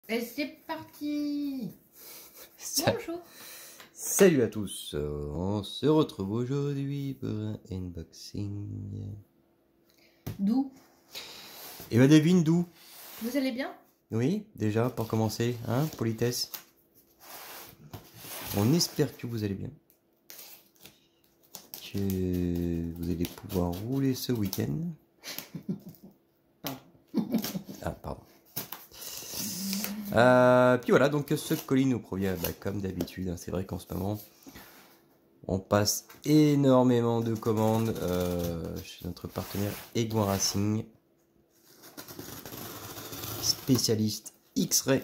Et c'est parti. Bonjour. Salut à tous, on se retrouve aujourd'hui pour un unboxing. D'où? Et bah devine d'où? Vous allez bien? Oui, déjà pour commencer, hein, politesse. On espère que vous allez bien. Que vous allez pouvoir rouler ce week-end. Ah, pardon. Puis voilà, donc ce colis nous provient, comme d'habitude, hein, c'est vrai qu'en ce moment, on passe énormément de commandes chez notre partenaire Egouin Racing, spécialiste X-Ray.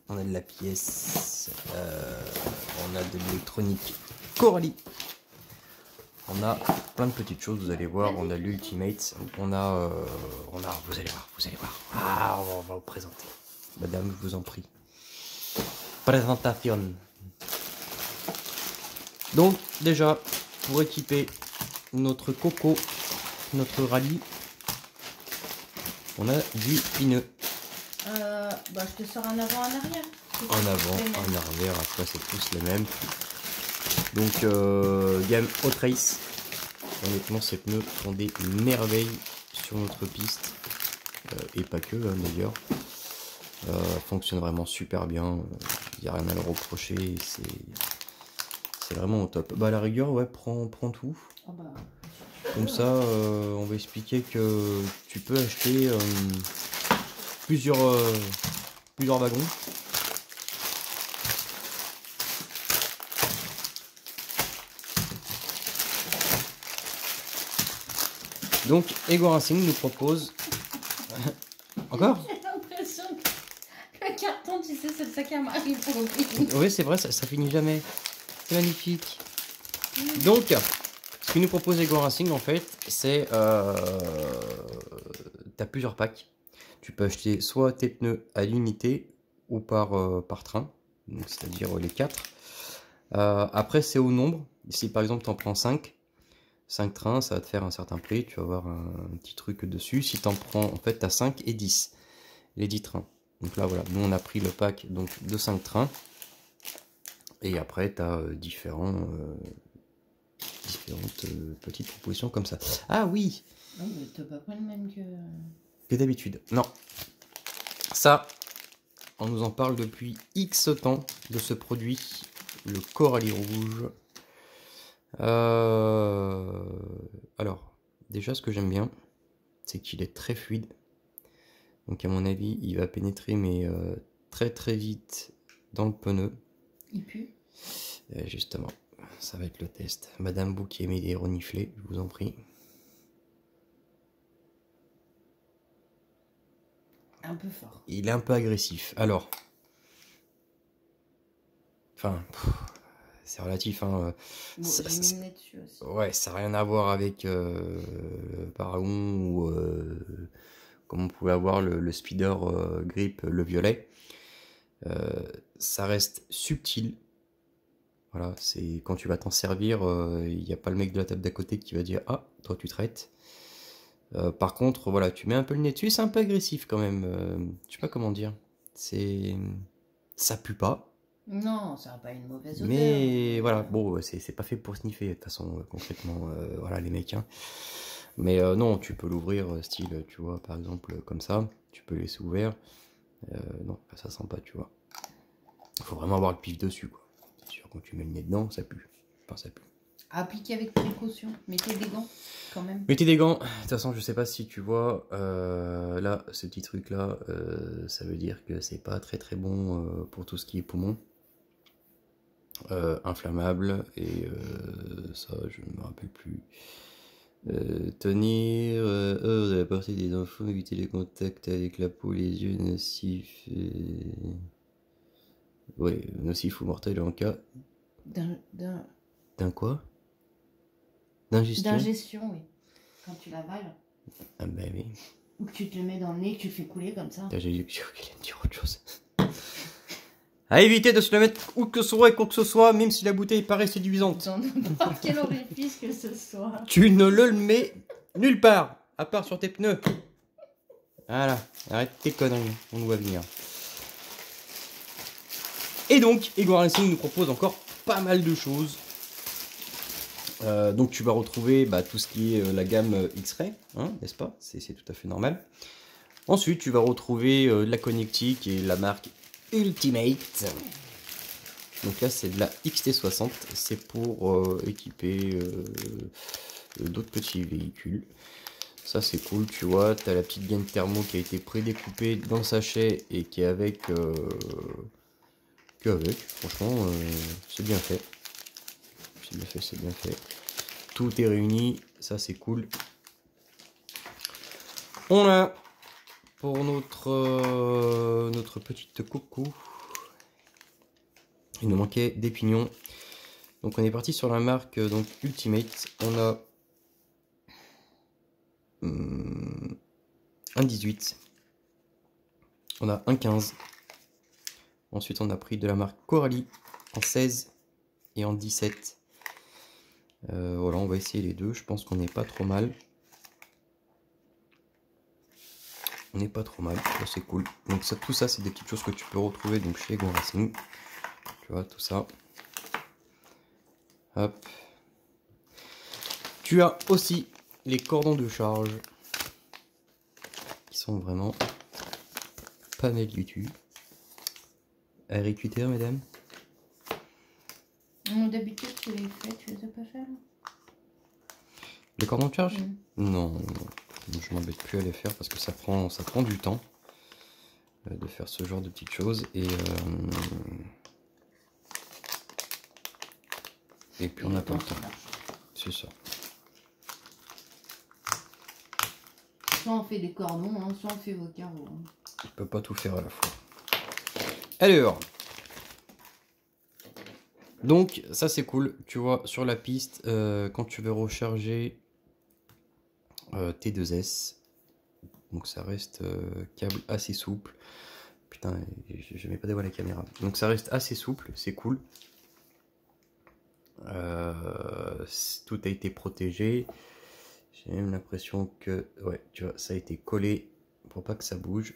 On a de la pièce, on a de l'électronique Coralie, on a plein de petites choses, vous allez voir, on a l'Ultimate, on a, vous allez voir, ah, on va vous présenter. Madame, je vous en prie. Présentation. Donc, déjà, pour équiper notre coco, notre rallye, on a du pneu. Je te sors un avant, un arrière. En avant, en arrière, après c'est tous les mêmes. Donc, gamme Hot Race. Honnêtement, ces pneus font des merveilles sur notre piste. Et pas que, hein, d'ailleurs. Fonctionne vraiment super bien. Il n'y a rien à leur reprocher. C'est vraiment au top. Bah, à la rigueur, ouais, prends tout. Oh bah, Comme ça, on va expliquer que tu peux acheter plusieurs wagons. Donc, Egouin Racing nous propose... Encore? j'ai l'impression que le carton, tu sais, c'est le sac à Marie pour Oui, c'est vrai, ça finit jamais. C'est magnifique. Donc, ce que nous propose Egouin Racing, en fait, c'est... tu as plusieurs packs. Tu peux acheter soit tes pneus à l'unité ou par train, c'est-à-dire les 4. Après, c'est au nombre. Si par exemple, tu en prends 5 trains, ça va te faire un certain prix. Tu vas avoir un petit truc dessus. Si tu en prends, en fait, tu as 5 et 10. Les 10 trains. Donc là, voilà. Nous, on a pris le pack donc, de 5 trains. Et après, tu as différentes petites propositions comme ça. Ah oui! Non, mais t'as pas pris le même que d'habitude. Non. Ça, on nous en parle depuis X temps de ce produit, le Coralie rouge. Alors, déjà, ce que j'aime bien, c'est qu'il est très fluide. Donc, à mon avis, il va pénétrer, mais très très vite dans le pneu. Il pue. Justement, ça va être le test. Madame Bou qui aimait des reniflés, je vous en prie. Un peu fort. Il est un peu agressif. Alors, enfin, c'est relatif. Hein. Bon, j'ai mis le nez dessus aussi. Ouais, ça n'a rien à voir avec Paragon ou comme on pouvait avoir le Speeder Grip, le violet. Ça reste subtil. Voilà, c'est quand tu vas t'en servir, il n'y a pas le mec de la table d'à côté qui va dire « Ah, toi tu traites ». Par contre, voilà, tu mets un peu le nez dessus, c'est un peu agressif quand même. Je sais pas comment dire. Ça pue pas. Non, ça n'a pas une mauvaise odeur. Mais voilà, bon, c'est pas fait pour sniffer de toute façon, concrètement, voilà les mecs. Hein. Mais non, tu peux l'ouvrir style, tu vois, par exemple, comme ça. Tu peux laisser ouvert. Non, ça sent pas, tu vois. Faut vraiment avoir le pif dessus, quoi. C'est sûr, quand tu mets le nez dedans, ça pue. Enfin, ça pue. Appliquez avec précaution. Mettez des gants, quand même. Mettez des gants. De toute façon, je sais pas si tu vois, là, ce petit truc-là, ça veut dire que c'est pas très très bon pour tout ce qui est poumon. Inflammable, et ça, je ne me rappelle plus. Tenir hors de la portée des enfants, éviter les contacts avec la peau, les yeux, nocifs. Ouais, nocif ou mortel en cas. D'un quoi? D'ingestion? D'ingestion, oui. Quand tu l'avales. Ah bah oui. Ou que tu te le mets dans le nez, que tu le fais couler comme ça. J'ai dit qu'il allait me dire autre chose. À éviter de se le mettre où que ce soit et quoi que ce soit, même si la bouteille paraît séduisante. Dans n'importe quel orifice que ce soit. Tu ne le mets nulle part, à part sur tes pneus. Voilà, arrête tes conneries, on nous voit venir. Et donc, Ego Racing nous propose encore pas mal de choses. Donc tu vas retrouver tout ce qui est la gamme X-Ray, hein, n'est-ce pas? C'est tout à fait normal. Ensuite, tu vas retrouver la connectique et la marque Ultimate. Donc là, c'est de la XT60. C'est pour équiper d'autres petits véhicules. Ça, c'est cool, tu vois. Tu as la petite gaine thermo qui a été prédécoupée dans le sachet et qui est avec... Franchement, c'est bien fait. C'est bien fait. Tout est réuni, ça c'est cool. On a pour notre petite coucou. Il nous manquait des pignons. Donc on est parti sur la marque donc Ultimate. On a un 18. On a un 15. Ensuite on a pris de la marque Coralie en 16 et en 17. Voilà, on va essayer les deux. Je pense qu'on n'est pas trop mal. On n'est pas trop mal. C'est cool. Donc ça, tout ça, c'est des petites choses que tu peux retrouver donc chez Ego Racing. Tu vois, tout ça. Hop. Tu as aussi les cordons de charge. Qui sont vraiment pas mal du tout. RQTR, mesdames. D'habitude, tu les fais, tu les as pas fait là? Les cordons de charge? Non, non. Je m'embête plus à les faire parce que ça prend du temps de faire ce genre de petites choses et puis on n'a pas le temps. C'est ça. Soit on fait des cordons, hein, soit on fait vos carreaux. On peut pas tout faire à la fois. Alors, donc ça c'est cool. Tu vois sur la piste quand tu veux recharger T2S. Donc ça reste câble assez souple. Putain, je mets pas des voix à la caméra. Donc ça reste assez souple, c'est cool. Tout a été protégé. J'ai même l'impression que ouais, tu vois, ça a été collé pour pas que ça bouge.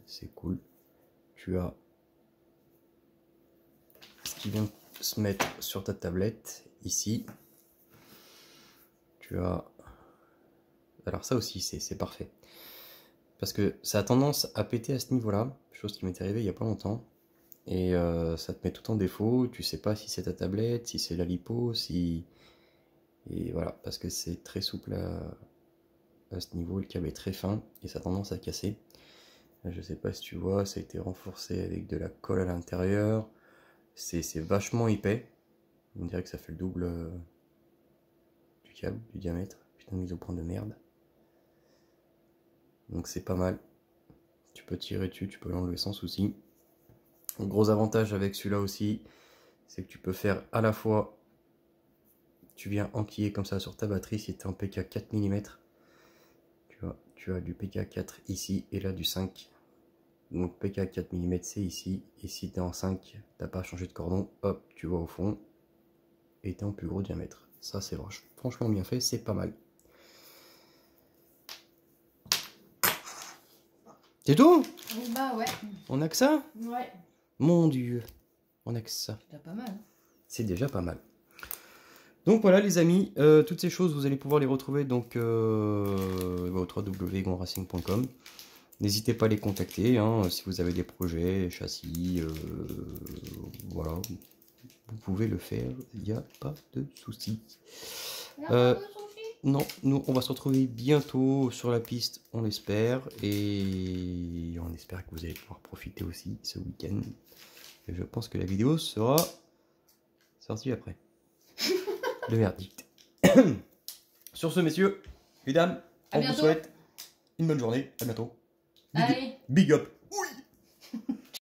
C'est cool. Tu as ce qui vient se mettre sur ta tablette ici. Tu as alors ça aussi c'est parfait. Parce que ça a tendance à péter à ce niveau-là, chose qui m'est arrivée il n'y a pas longtemps. Et ça te met tout en défaut, tu sais pas si c'est ta tablette, si c'est la lipo, si... Et voilà, parce que c'est très souple à ce niveau, le câble est très fin et ça a tendance à casser. Je sais pas si tu vois, ça a été renforcé avec de la colle à l'intérieur. C'est vachement épais. On dirait que ça fait le double du câble, du diamètre. Putain de mise au point de merde. Donc c'est pas mal. Tu peux tirer dessus, tu peux l'enlever sans souci. Le gros avantage avec celui-là aussi, c'est que tu peux faire à la fois, tu viens enquiller comme ça sur ta batterie si tu es en PK 4 mm. Tu vois, tu as du PK 4 ici et là du 5. Donc PK 4 mm c'est ici. Et si tu es en 5, t'as pas changé de cordon, hop, tu vas au fond. Et tu es en plus gros diamètre. Ça c'est franchement bien fait, c'est pas mal. C'est tout? Bah ouais. On a que ça? Ouais. Mon dieu, on a que ça. C'est pas mal. C'est déjà pas mal. Donc voilà les amis, toutes ces choses vous allez pouvoir les retrouver donc au www.egonracing.com. N'hésitez pas à les contacter hein, si vous avez des projets, châssis, voilà, vous pouvez le faire, il n'y a pas de souci. Non, nous on va se retrouver bientôt sur la piste, on l'espère, et on espère que vous allez pouvoir profiter aussi ce week-end. Je pense que la vidéo sera sortie après. Le verdict. Sur ce, messieurs, mesdames, on vous souhaite une bonne journée. À bientôt. Allez. Big up.